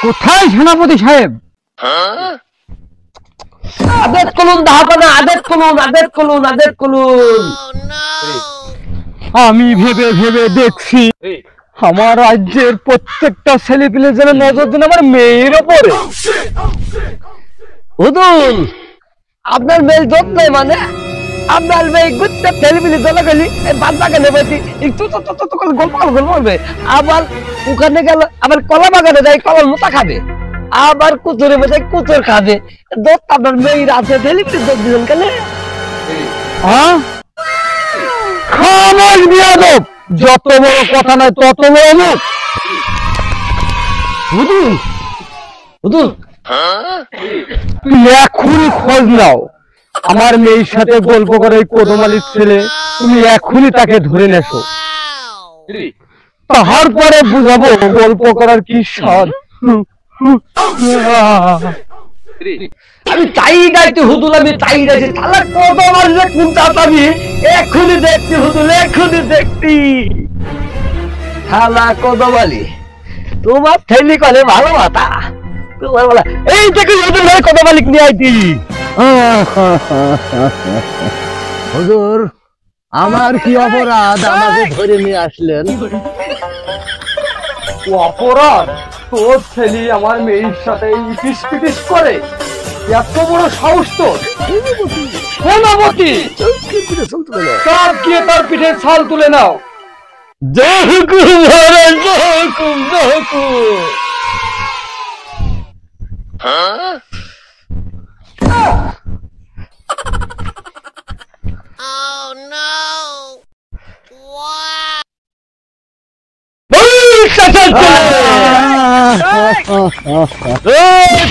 কোথায় সেনাপতি সাহেব? আদেশ করুন দাহাপানা, আদেশ করুন, আদেশ করুন, আদেশ করুন। আমি ভেবে ভেবে দেখছি আমার রাজ্যের প্রত্যেকটা ছেলে পেলে যেন নজর দেন আমার মেয়ের ওপরে। হুজুর, আপনার মেয়ে জোট নাই মানে আপনার মেয়ে গুত্তে ছেলেপিলে জলাগলি বাদ বাগানে বসি একটু তো করে গল্প করবে, আবার ওখানে গেল আবার কলা বাগানে যাই কলার মোটা খাবে, আবার কুচুরে বসে কুচুর খাবে। দোষ আপনার মেয়ের আছে ছেলেপিলে দোষ দিলেন কেন? হ্যাঁ, খামাজ বিয়াদব, যত বড় কথা নয় তত বড় মুখ। হুজুর, হুজুর, তুমি এখনই খোঁজ নাও আমার মেয়ের সাথে গল্প করে কোদমালির ছেলে, তুমি এখনই তাকে ধরে নেছো, তারপরে বুঝাবো গল্প করার কি স্বাদ। আমি চাই যাইতে হুজুর, আমি চাই যাইছি তাহলে কত মারলে কোনটা পাবি এখনই দেখছি হুজুর, এখনই দেখছি। শালা কদমালি তোমার ছেলে করে ভালো মাথা, তোমার বলা এই দেখি হুজুর ভাই কদমালিক নিয়ে আইতি। হুজুর, আমার কি অপরাধ আমাকে ধরে নিয়ে আসলেন? অপরাধ? তোর ছেলে আমার মেয়ের সাথে ইটিস পিটিস করে, এত বড় সাহস তোর? সেনাপতি, সব গিয়ে তার পিঠে ছাল তুলে নাও। জয় হুকুম মহারাজ, জয় হুকুম, জয় হুকুম।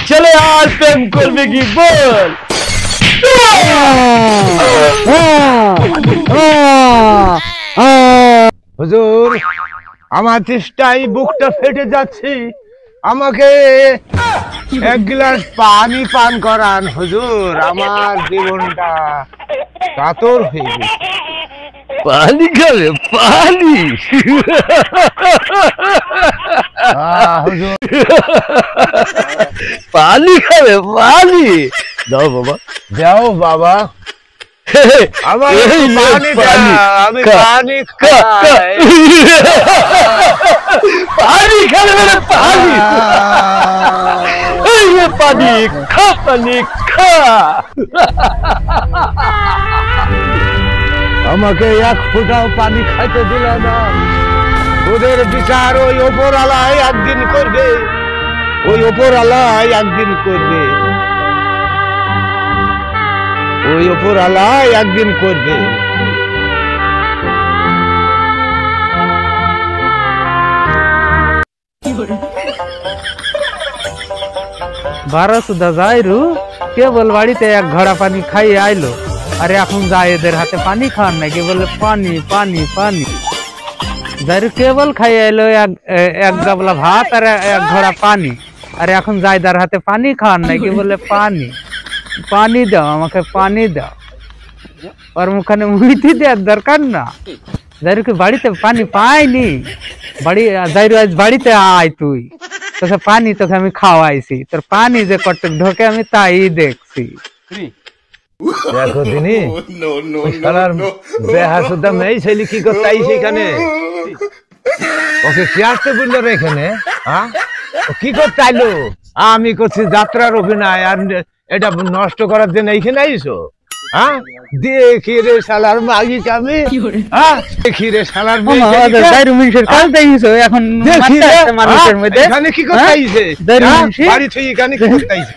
ছেলে আর প্রেম করবে কি বল? হুজুর, আমার চেষ্টায় বুকটা ফেটে যাচ্ছে, আমাকে এক গ্লাস পানি পান করান হুজুর, আমার জীবনটা কাতর হয়ে গেছে। পানি খাবে? পানি? হুজুর, পানি খাবে? পানি দাও বাবা, দাও বাবা, আমার পানি দাও, আমি পানি খাই। পানি খাবে মানে পানি? এই যে পানি খা, পানি খা। আমাকে এক ফোঁটাও পানি খাইতে দিল না। ওদের বিচার ওই ওপর আলাই একদিন করবে, ওই ওপর আলাই একদিন করবে, ওই ওপর আলাই একদিন করবে। বারো সুদা যাইরু কেবল বাড়িতে এক ঘড়া পানি খাইয়ে আইলো, আরে এখন যায় এদের হাতে পানি খাওয়ার নাকি, বলে পানি পানি পানি। যাইরু কেবল খাইয়ে আইলো এক গাবলা ভাত আর এক ঘড়া পানি, আরে এখন যাইদার হাতে পানি খাওয়ার নাকি, বলে পানি পানি দাও, আমাকে পানি দাও। ওর মুখানে মুইতি দেওয়ার দরকার না। যাইরু কি বাড়িতে পানি পাইনি? যাইরু আজ বাড়িতে আয়, তুই তোকে পানি তোকে আমি খাওয়াইছি, তোর পানি যে কটক ঢোকে আমি তাই দেখছি। দেখো দিনি বেহাসুদা মেয়ে ছেলে কি করতে আইছে এখানে? ওকে কি আসতে বললো রে এখানে? হ্যাঁ, কি করতে আইলো? আমি করছি যাত্রার অভিনয়, আর এটা নষ্ট করার জন্য এইখানে আইসো? হ্যাঁ, দেখি রে শালার মাগিক আমি, হ্যাঁ দেখি রে শালার এখন এখানে কি করতে আইছে? বাড়ি থেকে এখানে কি করতে আইছে?